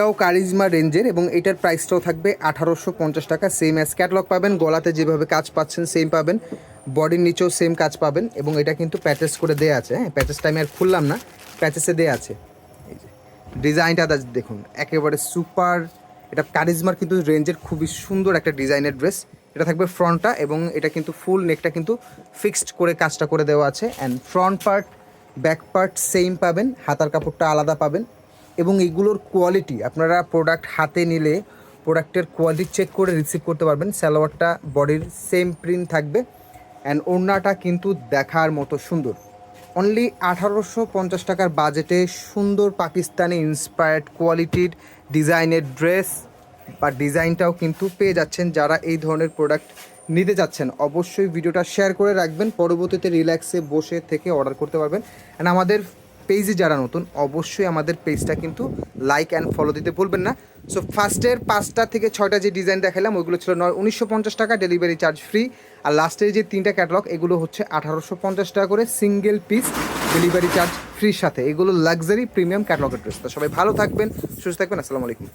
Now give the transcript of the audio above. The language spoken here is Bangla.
এটাও কারিজমা রেঞ্জের এবং এটার প্রাইসটাও থাকবে 1850 টাকা। সেম অ্যাজ ক্যাটলগ পাবেন, গলাতে যেভাবে কাজ পাচ্ছেন সেম পাবেন, বডির নিচেও সেম কাজ পাবেন এবং এটা কিন্তু প্যাচেস করে দেওয়া আছে। হ্যাঁ, প্যাচেসটা আমি আর খুললাম না, প্যাচেসে দেওয়া আছে। এই যে ডিজাইনটা দেখুন, একেবারে সুপার। এটা কারিজমার কিন্তু রেঞ্জের খুবই সুন্দর একটা ডিজাইনের ড্রেস। এটা থাকবে ফ্রন্টটা এবং এটা কিন্তু ফুল নেকটা কিন্তু ফিক্সড করে কাজটা করে দেওয়া আছে। And front part back part same পাবেন, হাতার কাপড়টা আলাদা পাবেন এবং এগুলোর কোয়ালিটি আপনারা প্রোডাক্ট হাতে নিলে প্রোডাক্টের কোয়ালিটি চেক করে রিসিভ করতে পারবেন। সালোয়ারটা বডির সেম প্রিন্ট থাকবে অ্যান্ড ওড়নাটা কিন্তু দেখার মতো সুন্দর। অনলি 1850 টাকার বাজেটে সুন্দর পাকিস্তানি ইন্সপায়ার্ড কোয়ালিটির ডিজাইনের ড্রেস বা ডিজাইনটাও কিন্তু পেয়ে যাচ্ছেন। যারা এই ধরনের প্রোডাক্ট নিতে যাচ্ছেন অবশ্যই ভিডিওটা শেয়ার করে রাখবেন, পরবর্তীতে রিল্যাক্সে বসে থেকে অর্ডার করতে পারবেন। অ্যান্ড আমাদের পেজে যারা নতুন অবশ্যই আমাদের পেজটা কিন্তু লাইক অ্যান্ড ফলো দিতে ভুলবেন না। সো ফার্স্টের 5টা থেকে 6টা যে ডিজাইন দেখালাম ওইগুলো ছিল 1950 টাকা, ডেলিভারি চার্জ ফ্রি। আর লাস্টের যে 3টা ক্যাটালগ এগুলো হচ্ছে 1850 টাকা করে, সিঙ্গেল পিস, ডেলিভারি চার্জ ফ্রির সাথে। এগুলো লাক্সারি প্রিমিয়াম ক্যাটালগের ড্রেস। তো সবাই ভালো থাকবেন, সুস্থ থাকবেন, আসসালামু আলাইকুম।